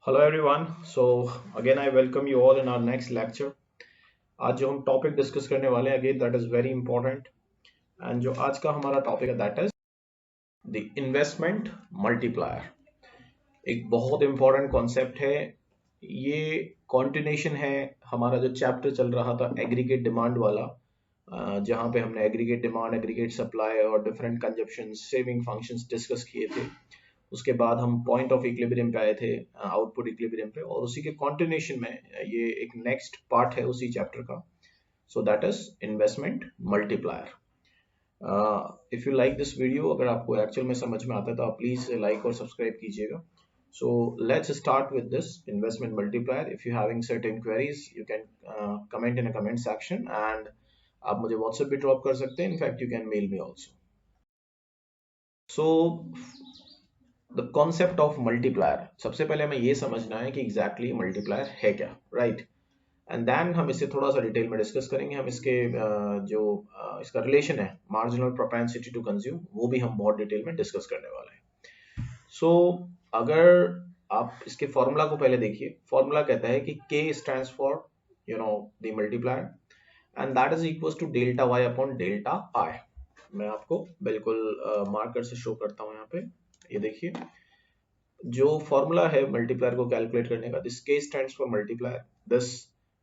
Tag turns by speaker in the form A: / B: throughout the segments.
A: Hello everyone. So again I welcome you all in our next lecture. आज जो हम topic discuss करने वाले हैं again that is very important and जो आज का हमारा टॉपिक है that is the investment multiplier. एक बहुत इंपॉर्टेंट कॉन्सेप्ट है। ये कॉन्टिन्यूशन है हमारा जो चैप्टर चल रहा था एग्रीगेट डिमांड वाला, जहाँ पे हमने एग्रीगेट डिमांड, एग्रीगेट सप्लाई और different consumption saving functions discuss किए थे। उसके बाद हम पॉइंट ऑफ इक्विलिब्रियम पे आए थे, आउटपुट इक्विलिब्रियम पे, और उसी के कंटिन्यूशन में ये एक नेक्स्ट पार्ट है उसी चैप्टर का। So that is investment multiplier. If you like this video, अगर आपको एक्चुअल में समझ में आता है तो आप प्लीज लाइक और सब्सक्राइब कीजिएगा। So let's start with this investment multiplier. If you having certain queries, you can comment in a comment section and आप मुझे WhatsApp पे ड्रॉप कर सकते हैं। In fact you can mail me also. So the concept of multiplier, सबसे पहले हमें ये समझना है कि एग्जैक्टली मल्टीप्लायर है क्या, राइट। एंड देन हम इसे थोड़ा सा डिटेल में डिस्कस करेंगे। हम इसके जो इसका रिलेशन है मार्जिनल प्रोपेंसिटी टू कंज्यूम, वो भी हम बहुत डिटेल में डिस्कस करने वाले हैं। सो अगर आप इसके फॉर्मूला को पहले देखिए, फॉर्मूला कहता है कि K stands for the multiplier and that is equal to delta Y upon delta I. मैं आपको बिल्कुल मार्कर से शो करता हूँ यहाँ पे। ये देखिए, जो फॉर्मूला है मल्टीप्लायर को कैलकुलेट करने का, this K stands for multiplier, this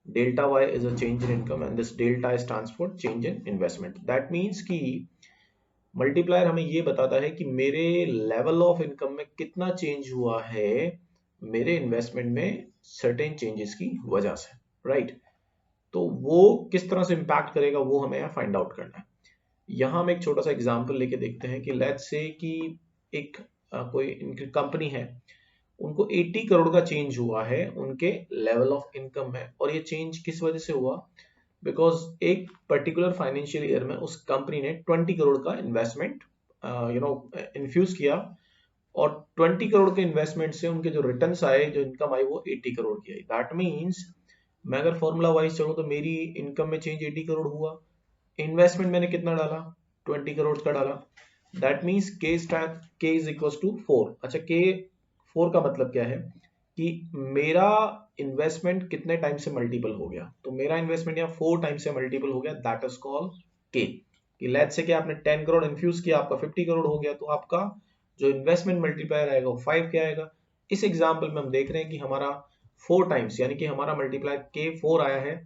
A: delta Y is a change in income and this delta I stands for change in investment. That means कि मल्टीप्लायर हमें ये बताता है कि मेरे लेवल ऑफ इनकम में कितना चेंज हुआ है मेरे इन्वेस्टमेंट में सर्टेन चेंजेस की वजह से, राइट। तो वो किस तरह से इम्पैक्ट करेगा वो हमें यहाँ फाइंड आउट करना है। यहाँ हम एक छोटा सा एग्जांपल लेके देखते हैं कि लेट्स से कि एक कोई इनकी कंपनी है, उनको 80 करोड़ का चेंज हुआ है उनके लेवल ऑफ इनकम में। और ये चेंज किस वजह से हुआ? बिकॉज एक पर्टिकुलर फाइनेंशियल ईयर में उस कंपनी ने 20 करोड़ का इन्वेस्टमेंट इन्फ्यूज किया, और 20 करोड़ के इन्वेस्टमेंट से उनके जो रिटर्न्स आए, जो इनकम आई, वो 80 करोड़ की आई। दैट मीन्स मैं अगर फॉर्मूला वाइज चलूँ तो मेरी इनकम में चेंज 80 करोड़ हुआ, इन्वेस्टमेंट मैंने कितना डाला? 20 करोड़ का डाला। दैट मीन्स के इज इक्वल टू 4। अच्छा, के 4 का मतलब क्या है कि मेरा इन्वेस्टमेंट कितने टाइम से मल्टीपल हो गया। तो मेरा इन्वेस्टमेंट यहाँ 4 टाइम से मल्टीपल हो गया, दैट इज कॉल्ड के। कि लेट्स से कि आपने 10 करोड़ इन्फ्यूज किया, आपका 50 करोड़ हो गया, तो आपका जो इन्वेस्टमेंट मल्टीप्लायर आएगा वो 5 क्या आएगा। इस एग्जाम्पल में हम देख रहे हैं कि हमारा 4 टाइम्स, यानी कि हमारा मल्टीप्लायर के 4 आया है।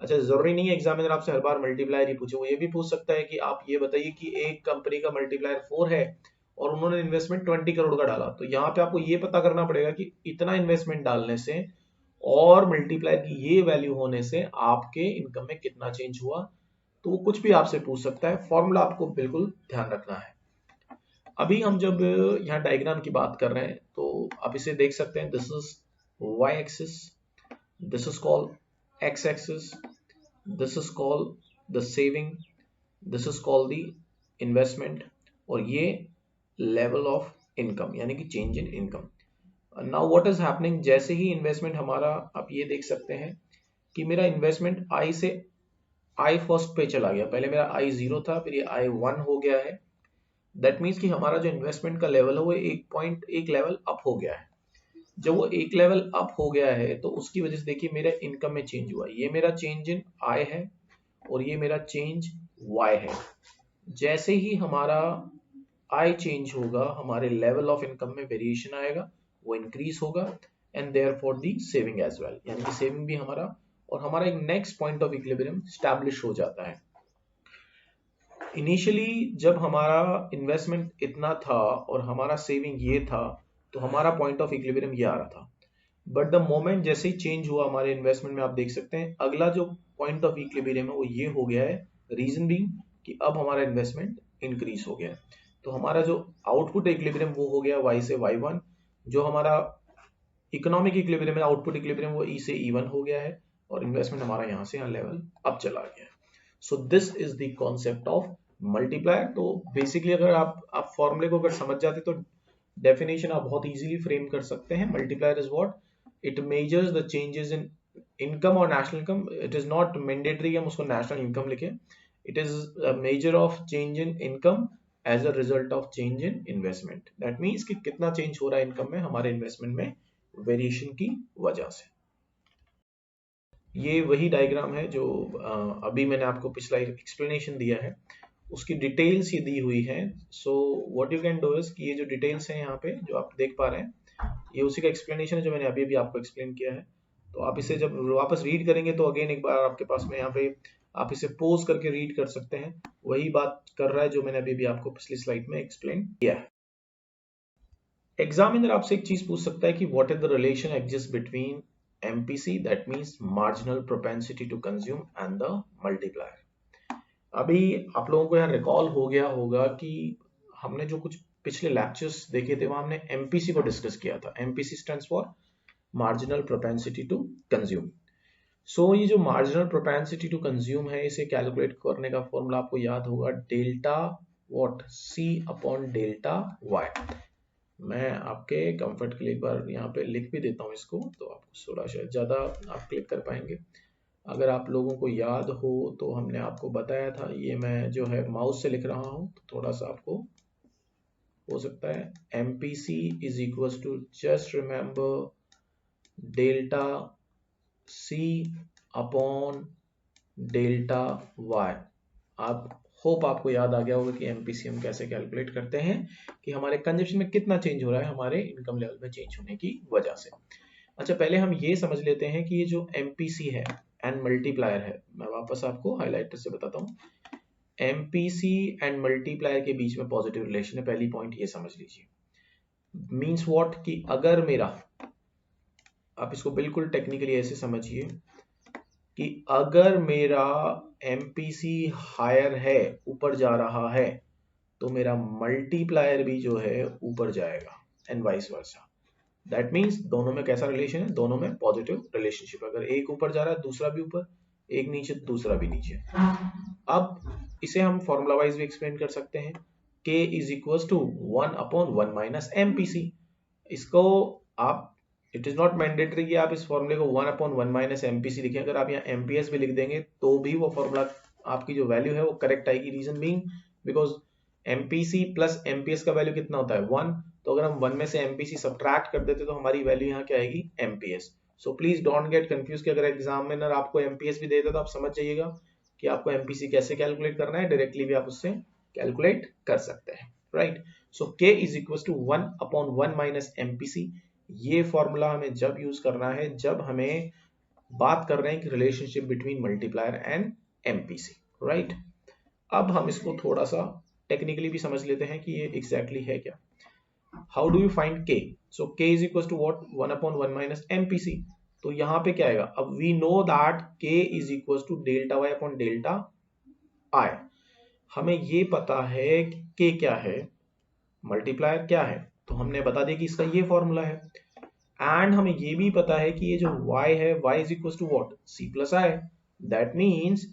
A: अच्छा, जरूरी नहीं है एग्जामिनर आपसे हर बार मल्टीप्लायर ही पूछे, वो ये भी पूछ सकता है कि आप ये बताइए कि एक कंपनी का मल्टीप्लायर 4 है और उन्होंने इन्वेस्टमेंट 20 करोड़ का डाला। तो यहाँ पे आपको ये पता करना पड़ेगा कि इतना इन्वेस्टमेंट डालने से और मल्टीप्लायर की ये वैल्यू होने से आपके इनकम में कितना चेंज हुआ। तो वो कुछ भी आपसे पूछ सकता है, फॉर्मूला आपको बिल्कुल ध्यान रखना है। अभी हम जब यहाँ डायग्राम की बात कर रहे हैं तो आप इसे देख सकते हैं, this is Y axis, this is called X axis, this is called the saving, this is called the investment, और ये लेवल ऑफ इनकम यानी कि change in income. Now what is happening, जैसे ही इन्वेस्टमेंट हमारा, आप ये देख सकते हैं कि मेरा इन्वेस्टमेंट आई से आई फर्स्ट पे चला गया। पहले मेरा आई 0 था, फिर ये आई 1 हो गया है। दैट मीन्स कि हमारा जो इन्वेस्टमेंट का लेवल है वो एक लेवल अप हो गया है। जब वो एक लेवल अप हो गया है तो उसकी वजह से देखिए मेरे इनकम में चेंज हुआ। ये मेरा चेंज इन आई है और ये मेरा चेंज वाई है। जैसे ही हमारा आई चेंज होगा, हमारे लेवल ऑफ इनकम में वेरिएशन आएगा, वो इंक्रीज होगा, and therefore the saving as well, यानी कि सेविंग भी हमारा और हमारा एक next point of equilibrium establish हो जाता है। इनिशियली जब हमारा इन्वेस्टमेंट इतना था और हमारा सेविंग ये था, तो हमारा पॉइंट ऑफ इक्विलिब्रियम ये आ रहा था। बट द मोमेंट जैसे ही चेंज हुआ हमारे इन्वेस्टमेंट में, आप देख सकते हैं अगला जो पॉइंट ऑफ इक्विलिब्रियम है वो ये हो गया है। रीजन बीइंग कि अब हमारा इन्वेस्टमेंट इंक्रीज हो गया है। तो हमारा जो आउटपुट इक्विलिब्रियम वो हो गया y से y1, जो हमारा इकोनॉमिक इक्विलिब्रियम है, आउटपुट इक्विलिब्रियम, वो e से e1 हो गया है, और इन्वेस्टमेंट हमारा यहाँ से यहाँ लेवल अप चला गया है। So this is the concept of multiplier. तो बेसिकली अगर आप फॉर्मूले को अगर समझ जाते तो डेफिनेशन आप बहुत इजीली फ्रेम कर सकते हैं। Multiplier is what, it measures the changes in income और national income. It is not mandatory हम उसको नेशनल इनकम लिखें, it is a measure of change in income as a result of change in investment. That means कि कितना change हो रहा है income में हमारे इन्वेस्टमेंट में, वेरिएशन की वजह से। ये वही डायग्राम है जो अभी मैंने आपको पिछला एक्सप्लेनेशन दिया है, उसकी डिटेल्स ये दी हुई है। So what you can do is कि ये जो डिटेल्स हैं यहाँ पे जो आप देख पा रहे हैं, ये उसी का एक्सप्लेनेशन है जो मैंने अभी आपको एक्सप्लेन किया है। तो आप इसे जब वापस रीड करेंगे तो अगेन एक बार आपके पास में यहाँ पे आप इसे पोज करके रीड कर सकते हैं। वही बात कर रहा है जो मैंने अभी आपको पिछली स्लाइड में एक्सप्लेन किया है। एग्जामिनर आपसे एक चीज पूछ सकता है कि what is the relation exist between MPC, that means marginal propensity to consume, and the multiplier. अभी आप लोगों को यहाँ रिकॉल हो गया होगा कि हमने जो कुछ पिछले लेक्चर्स देखे थे वहां हमने MPC को डिस्कस किया था। MPC stands for marginal propensity to consume. So ये जो मार्जिनल प्रोपेंसिटी टू कंज्यूम है, इसे कैलकुलेट करने का फॉर्मूला आपको याद होगा, delta what C upon delta Y. मैं आपके कंफर्ट के लिए एक बार यहाँ पे लिख भी देता हूँ इसको, तो आपको थोड़ा शायद ज्यादा आप क्लिक कर पाएंगे। अगर आप लोगों को याद हो तो हमने आपको बताया था, ये मैं जो है माउस से लिख रहा हूँ तो थोड़ा सा आपको हो सकता है। MPC is equal to, just remember, delta C upon delta Y. आप होप आपको याद आ गया होगा कि MPC हम कैसे कैलकुलेट करते हैं, कि हमारे कंजप्शन में कितना चेंज हो रहा है हमारे इनकम लेवल में चेंज होने की वजह से। अच्छा, पहले हम ये समझ लेते हैं कि ये जो MPC है एंड मल्टीप्लायर है, मैं वापस आपको हाईलाइटर से बताता हूँ। MPC एंड मल्टीप्लायर के बीच में पॉजिटिव रिलेशन है, पहली पॉइंट ये समझ लीजिए। मीन्स व्हाट कि अगर मेरा, आप इसको बिल्कुल टेक्निकली ऐसे समझिए कि अगर मेरा MPC हायर है, ऊपर जा रहा है, तो मेरा मल्टीप्लायर भी जो है ऊपर जाएगा, and vice versa. That means दोनों में कैसा रिलेशन है, दोनों में पॉजिटिव रिलेशनशिप। अगर एक ऊपर जा रहा है दूसरा भी ऊपर, एक नीचे दूसरा भी नीचे। अब इसे हम फॉर्मूला वाइज भी एक्सप्लेन कर सकते हैं। K is equal to 1 upon 1 minus MPC। इसको आप, इट इज नॉट मैंडेटरी कि आप इस फॉर्मूले को 1 अपॉन 1 माइनस MPC लिखें। अगर आप यहाँ MPS भी लिख देंगे तो भी वो फॉर्मूला आपकी जो वैल्यू है वो करेक्ट आएगी। Reason being because MPC plus MPS का वैल्यू कितना होता है 1, तो अगर हम 1 में से MPC सब्ट्रैक्ट कर देते तो हमारी वैल्यू यहाँ क्या आएगी, MPS। So please don't get confuse कि अगर एग्जामिनर आपको MPS भी देता तो आप समझ जाइएगा कि आपको MPC कैसे कैलकुलेट करना है, डायरेक्टली भी आप उससे कैलकुलेट कर सकते हैं, right. So K is equal to 1 upon 1 minus MPC। ये फॉर्मूला हमें जब यूज करना है जब हमें बात कर रहे हैं कि relationship between multiplier and MPC, right. अब हम इसको थोड़ा सा टेक्निकली भी समझ लेते हैं कि ये एग्जैक्टली है क्या। How do you find K? So K is equal to what, 1 upon 1 minus MPC। तो यहाँ पे क्या आएगा, अब we know that K is equal to delta Y upon delta I. हमें ये पता है कि K क्या है, मल्टीप्लायर क्या है, तो हमने बता दिया कि इसका ये फॉर्मूला है। एंड हमें ये भी पता है कि ये जो y है, y is equal to what, C plus I. That means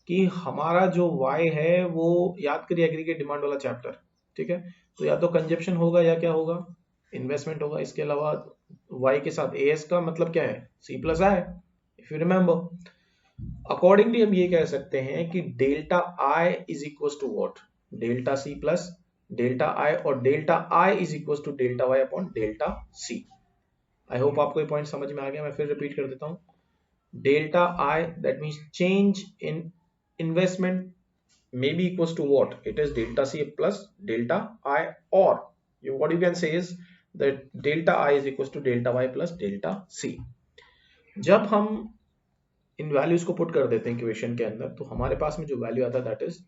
A: कि हमारा जो y है वो, याद करिए एग्रीगेट डिमांड वाला चैप्टर, ठीक है। तो या तो कंजप्शन होगा या क्या होगा, इन्वेस्टमेंट होगा। इसके अलावा y के साथ as का मतलब क्या है, C plus I, if you remember. Accordingly हम ये कह सकते हैं कि delta I is equal to what, delta C plus delta I, और delta I is equal to delta y upon delta C। I hope आपको ये पॉइंट समझ में आ गया। मैं फिर रिपीट कर देता हूँ, delta I that means change in investment may be equals to what, it is delta C plus delta I, or what you can say is that delta I is equals to delta Y plus delta C। जब हम इन values को put कर देते हैं equation के अंदर तो हमारे पास में जो वैल्यू आता है दैट इज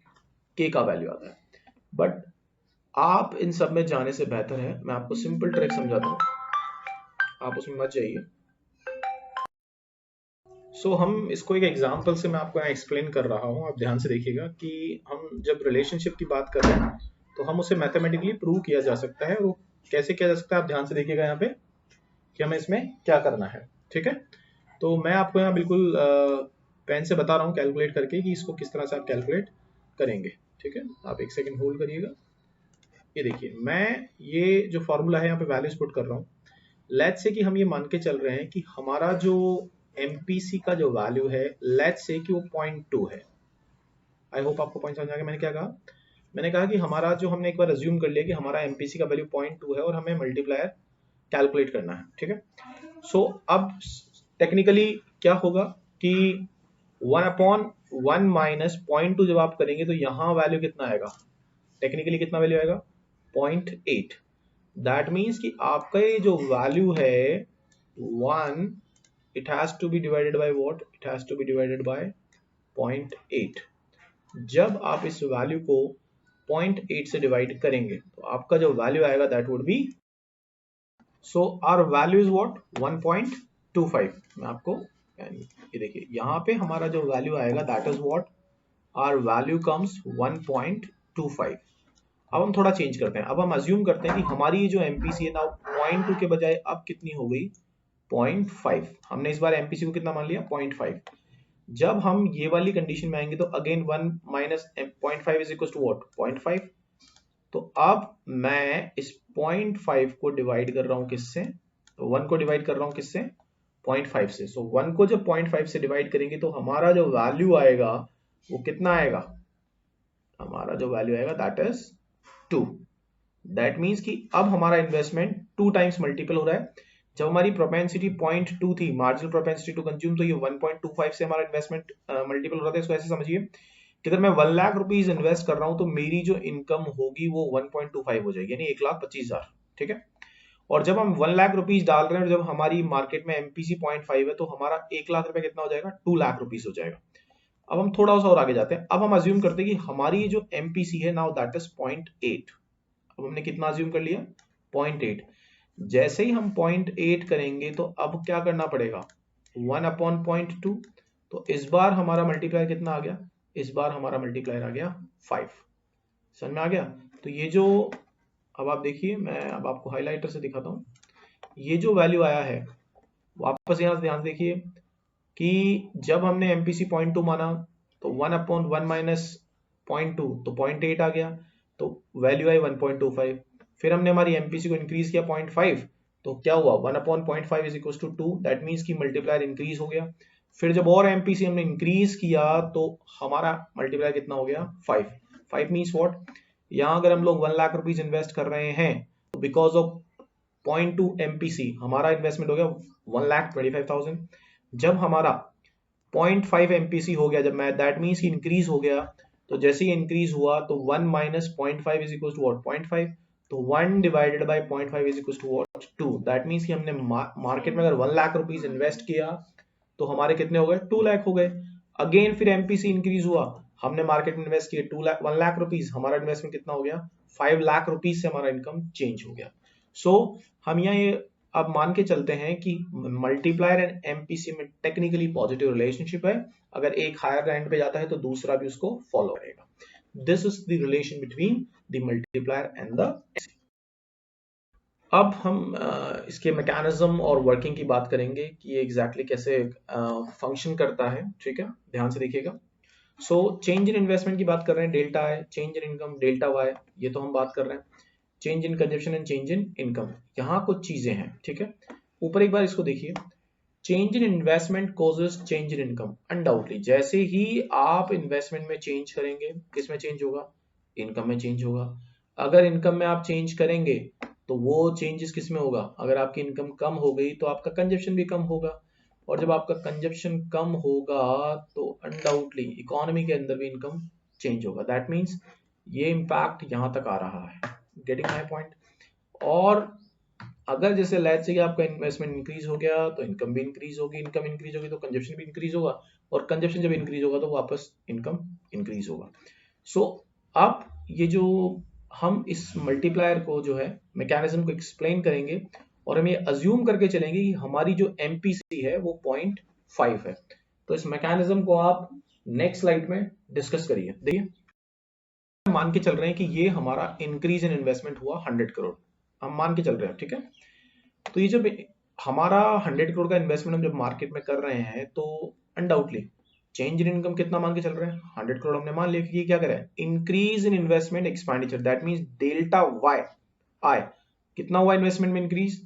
A: K का वैल्यू आता है। बट आप इन सब में जाने से बेहतर है मैं आपको सिंपल ट्रिक समझाता हूँ, आप उसमें मत जाइए। सो हम इसको एक एग्जांपल से मैं आपको यहाँ एक्सप्लेन कर रहा हूँ, आप ध्यान से देखिएगा कि हम जब रिलेशनशिप की बात कर रहे हैं तो हम उसे मैथमेटिकली प्रूव किया जा सकता है। वो कैसे किया जा सकता है, आप ध्यान से देखिएगा यहाँ पे कि हमें इसमें क्या करना है, ठीक है। तो मैं आपको यहाँ बिल्कुल पेन से बता रहा हूँ कैलकुलेट करके कि इसको किस तरह से आप कैलकुलेट करेंगे, ठीक है। आप एक सेकेंड होल्ड करिएगा। ये देखिए, मैं ये जो फॉर्मूला है यहाँ पे वैल्यूज पुट कर रहा हूँ। लेट्स से कि हम ये मान के चल रहे हैं कि हमारा जो MPC का जो वैल्यू है, लेट्स से कि वो 0.2 है। आई होप आपको पॉइंट समझ आ गया। मैंने क्या कहा, मैंने कहा कि हमारा जो, हमने एक बार अज्यूम कर लिया कि हमारा MPC का वैल्यू 0.2 है और हमें मल्टीप्लायर कैलकुलेट करना है, ठीक है। सो अब टेक्निकली क्या होगा कि 1/1 माइनस 0.2 जब आप करेंगे तो यहाँ वैल्यू कितना आएगा, टेक्निकली कितना वैल्यू आएगा 0.8। दैट मीन्स कि आपका ये जो वैल्यू है 1, it has to be divided by what, it has to be divided by 0.8। जब आप इस वैल्यू को 0.8 से डिवाइड करेंगे तो आपका जो वैल्यू आएगा that would be, so our value is what 1.25। मैं आपको ये देखिए यहाँ पे हमारा जो वैल्यू आएगा that is what our value comes 1.25। अब हम थोड़ा चेंज करते हैं, अब हम अज्यूम करते हैं कि हमारी ये जो एमपीसी है ना 0.2 के बजाय अब कितनी हो गई 0.5। हमने इस बार एमपीसी को कितना मान लिया 0.5। जब हम ये वाली कंडीशन में आएंगे तो again 1 minus 0.5 is equal to what 0.5। तो अब मैं इस 0.5 को डिवाइड कर रहा हूं किससे, तो 1 को डिवाइड कर रहा हूं किससे 0.5 से। सो 1 को जब 0.5 से डिवाइड करेंगे तो हमारा जो वैल्यू आएगा वो कितना आएगा, हमारा जो वैल्यू आएगा दैट इज 2। दैट मीन्स कि अब हमारा इन्वेस्टमेंट 2 टाइम्स मल्टीपल हो रहा है। जब हमारी प्रोपेंसिटी 0.2 थी, मार्जिनल प्रोपेंसिटी टू कंज्यूम, तो ये 1.25 से हमारा इन्वेस्टमेंट मल्टीपल हो रहा था। इसको ऐसे समझिए कि अगर मैं 1 लाख रुपीज इन्वेस्ट कर रहा हूं तो मेरी जो इनकम होगी वो 1.25 हो जाएगी, यानी 1,25,000। ठीक है, और जब हम 1 लाख रुपीज डाल रहे हैं और जब हमारी मार्केट में एमपीसी 0.5 है तो हमारा 1 लाख रुपए कितना हो जाएगा 2 लाख रुपीज हो जाएगा। अब हम थोड़ा सा और आगे जाते हैं, अब हम अज्यूम करते हैं कि हमारी जो एमपीसी है नाउ दैट इज 0.8। अब हमने कितना अज्यूम कर लिया 0.8। जैसे ही हम 0.8 करेंगे तो अब क्या करना पड़ेगा 1/0.2। तो इस बार हमारा मल्टीप्लायर कितना आ गया, इस बार हमारा मल्टीप्लायर आ गया 5। समझ में आ गया। तो ये जो, अब आप देखिए मैं अब आपको हाइलाइटर से दिखाता हूं, ये जो वैल्यू आया है वापस यहां से ध्यान देखिए कि जब हमने एमपीसी 0.2 माना तो 1/1 माइनस 0.2 तो 0.8 आ गया, तो वैल्यू आई 1.25। फिर हमने हमारी एमपीसी को इंक्रीज किया 0.5 तो क्या हुआ 1/0.5 is equal to 2। That means की मल्टीप्लायर इंक्रीज हो गया। फिर जब और एमपीसी हमने इंक्रीज किया तो हमारा मल्टीप्लायर कितना हो गया 5। 5 मीन्स व्हाट, यहाँ अगर हम लोग 1 लाख रुपीज इन्वेस्ट कर रहे हैं तो बिकॉज ऑफ 0.2 एमपीसी हमारा इन्वेस्टमेंट हो गया 1,25,000। जब हमारा 0.5 एमपीसी हो गया, जब मैं दैट मीन्स इंक्रीज हो गया, तो जैसे ही इंक्रीज हुआ तो 1 minus 0.5 is equal to what 0.5। तो 1 divided by 0.5 is equal to what 2। That means कि हमने मार्केट में अगर 1 लाख रुपीज इन्वेस्ट किया तो हमारे कितने हो गए 2 लाख हो गए। अगेन फिर एमपीसी इंक्रीज हुआ, हमने मार्केट में इन्वेस्ट किए 1 लाख रुपीज, हमारा इन्वेस्टमेंट कितना हो गया 5 लाख रुपीज से हमारा इनकम चेंज हो गया। सो हम यहाँ ये अब मान के चलते हैं कि मल्टीप्लायर एंड एमपीसी में टेक्निकली पॉजिटिव रिलेशनशिप है। अगर एक हायर एंड पे जाता है तो दूसरा भी उसको फॉलो करेगा। This is the relation between the multiplier and the. अब हम इसके मैकेनिज्म और वर्किंग की बात करेंगे कि ये एग्जैक्टली कैसे फंक्शन करता है। ठीक है, ध्यान से देखिएगा। सो चेंज इन इन्वेस्टमेंट की बात कर रहे हैं, डेल्टा है, change in income delta Y, ये तो हम बात कर रहे हैं। Change in consumption and change in income, यहाँ कुछ चीजें हैं। ठीक है, ऊपर एक बार इसको देखिए, change in investment causes change in income. Undoubtedly जैसे ही आप इन्वेस्टमेंट में चेंज करेंगे, किस में चेंज होगा, इनकम में चेंज होगा। अगर इनकम में आप चेंज करेंगे तो वो चेंजेस किस में होगा, अगर आपकी इनकम कम हो गई तो आपका कंजप्शन भी कम होगा, और जब आपका कंजप्शन कम होगा तो अनडाउटली इकोनॉमी के अंदर भी इनकम चेंज होगा। दैट मीन्स ये इम्पैक्ट यहां तक आ रहा है। Getting my point. और अगर जैसे लेट्स से कि आपका इन्वेस्टमेंट इंक्रीज हो गया तो इनकम भी इंक्रीज होगी, इनकम इंक्रीज होगी तो कंजप्शन भी इंक्रीज होगा, और कंजप्शन जब इंक्रीज होगा तो वापस इनकम इंक्रीज होगा। सो अब ये जो हम इस मल्टीप्लायर को जो है मैकेनिज्म को एक्सप्लेन करेंगे और हम ये अज्यूम करके चलेंगे कि हमारी जो एमपीसी है वो 0.5 है। तो इस मैकेनिज्म को आप नेक्स्ट स्लाइड में डिस्कस करिए। देखिए मान के चल रहे हैं कि ये हमारा इंक्रीज इन इन्वेस्टमेंट हुआ 100 करोड़, हम मान के चल रहे हैं। ठीक है, तो ये जब हमारा 100 करोड़ का इन्वेस्टमेंट हम जब मार्केट में कर रहे हैं तो अनडाउटली चेंज इन इनकम कितना मान के चल रहे हैं 100 करोड़ हमने मान लिया कि ये क्या करे increase in investment expenditure. That means delta Y I कितना हुआ इन्वेस्टमेंट में increase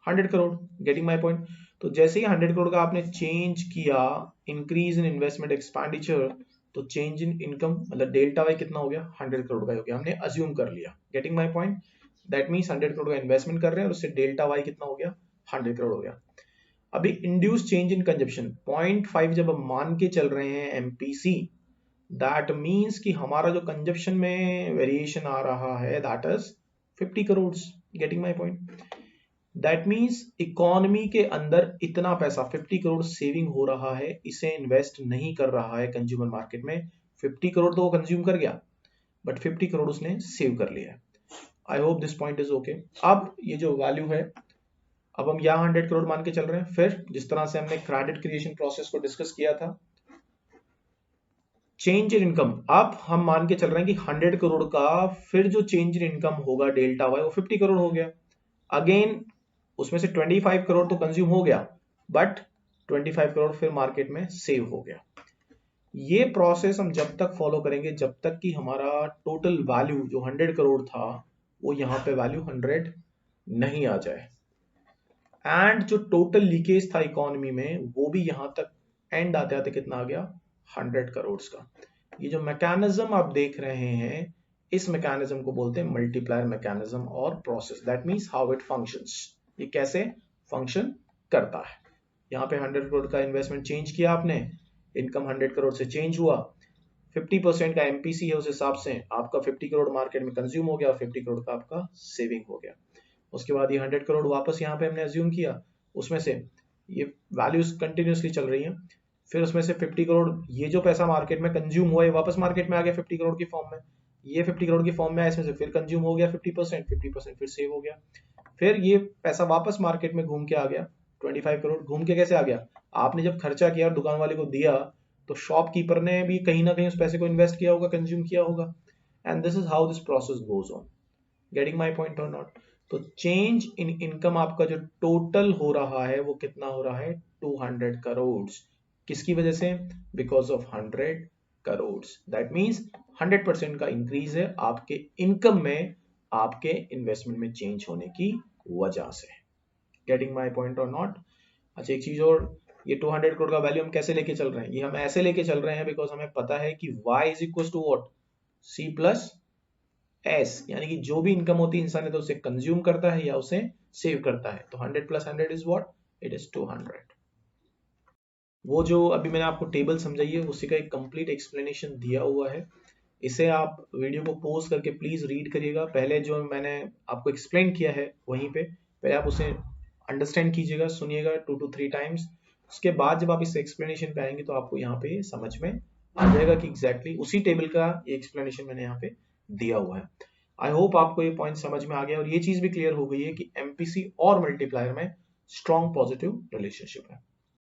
A: 100 crore. Getting my point. तो जैसे ही 100 करोड़ का आपने चेंज किया इंक्रीज इन इन्वेस्टमेंट एक्सपेंडिचर, तो चेंज इन इनकम मतलब डेल्टा वाई कितना हो गया 100 करोड़ का हो गया, हमने अज्यूम कर लिया। Getting my point. That means 100 crore का इन्वेस्टमेंट कर रहे हैं और उससे डेल्टा वाई कितना हो गया 100 करोड़ हो गया। अभी इंड्यूस चेंज इन कंजप्शन 0.5 जब हम मान के चल रहे हैं एमपीसी, दैट मीन्स कि हमारा जो कंजप्शन में वेरिएशन आ रहा है that is 50 crore. Getting my point? That means economy के अंदर इतना पैसा 50 करोड़ सेविंग हो रहा है, इसे इन्वेस्ट नहीं कर रहा है कंज्यूमर मार्केट में। 50 करोड़ तो वो कंज्यूम कर गया, बट 50 करोड़ उसने सेव कर लिया है। I hope this point is okay. अब ये जो वैल्यू है, अब हम यहाँ 100 करोड़ मान के चल रहे हैं। फिर जिस तरह से हमने क्रेडिट क्रिएशन प्रोसेस को डिस्कस किया था, चेंज इन इनकम, अब हम मान के चल रहे हैं कि 100 करोड़ का फिर जो चेंज इन इनकम होगा डेल्टा वाई, वो 50 करोड़ हो गया। अगेन उसमें से 25 करोड़ तो कंज्यूम हो गया, बट 25 करोड़ फिर मार्केट में सेव हो गया। ये प्रोसेस हम जब तक फॉलो करेंगे जब तक कि हमारा टोटल वैल्यू जो 100 करोड़ था वो यहाँ पे वैल्यू 100 नहीं आ जाए, एंड जो टोटल लीकेज था इकोनॉमी में वो भी यहां तक एंड आते आते कितना आ गया, 100 करोड़ का। ये जो मैकेनिज्म आप देख रहे हैं, इस मैकेनिज्म को बोलते हैं मल्टीप्लायर मैकेनिज्म और process. That means how it functions, ये कैसे फंक्शन करता है। यहाँ पे 100 करोड़ का इन्वेस्टमेंट चेंज किया आपने, इनकम 100 करोड़ से चेंज हुआ, 50% का एमपीसी है, उस हिसाब से आपका 50 करोड़ मार्केट में कंज्यूम हो गया और 50 करोड़ का आपका सेविंग हो गया। उसके बाद ये 100 करोड़ वापस यहाँ पे हमने अज्यूम किया, उसमें से ये वैल्यूज कंटिन्यूसली चल रही हैं, फिर उसमें से 50 करोड़ ये जो पैसा मार्केट में कंज्यूम हुआ है वापस मार्केट में आ गया 50 करोड़ की फॉर्म में, ये 50 करोड़ की फॉर्म में आया, इसमें से फिर कंज्यूम हो गया 50% फिर सेव हो गया, फिर ये पैसा वापस मार्केट में घूम के आ गया 25 करोड़। घूम के कैसे आ गया? आपने जब खर्चा किया और दुकान वाले को दिया तो शॉपकीपर ने भी कहीं ना कहीं उस पैसे को इन्वेस्ट किया होगा, कंज्यूम किया होगा, and this is how this process goes on. Getting my point और नॉट? तो चेंज इन इनकम आपका जो टोटल हो रहा है वो कितना हो रहा है, 200 करोड़। किसकी वजह से? Because of 100 crore. That means 100% का इंक्रीज है आपके इनकम में, आपके इन्वेस्टमेंट में चेंज होने की वजह से। गेटिंग माय पॉइंट और नॉट? अच्छा एक चीज और, ये 200 करोड़ का वैल्यू हम कैसे लेके चल रहे हैं? ये हम ऐसे लेके चल रहे हैं बिकॉज हमें पता है कि y is equal to what, c plus S, यानी कि जो भी इनकम होती है इंसान है तो उसे कंज्यूम करता है या उसे सेव करता है। तो 100 plus 100 is what, it is 200। वो जो अभी मैंने आपको टेबल समझाई है उसी का एक कंप्लीट एक्सप्लेनेशन दिया हुआ है, इसे आप वीडियो को पॉज करके प्लीज रीड करिएगा। पहले जो मैंने आपको एक्सप्लेन किया है वहीं पे पहले आप उसे अंडरस्टैंड कीजिएगा, सुनिएगा 2 to 3 टाइम्स। उसके बाद जब आप इस एक्सप्लेनेशन पे आएंगे तो आपको यहाँ पे समझ में आ जाएगा कि एग्जैक्टली उसी टेबल का एक्सप्लेनेशन मैंने यहाँ पे दिया हुआ है। आई होप आपको ये पॉइंट समझ में आ गया और ये चीज भी क्लियर हो गई है कि एमपीसी और मल्टीप्लायर में स्ट्रॉन्ग पॉजिटिव रिलेशनशिप है।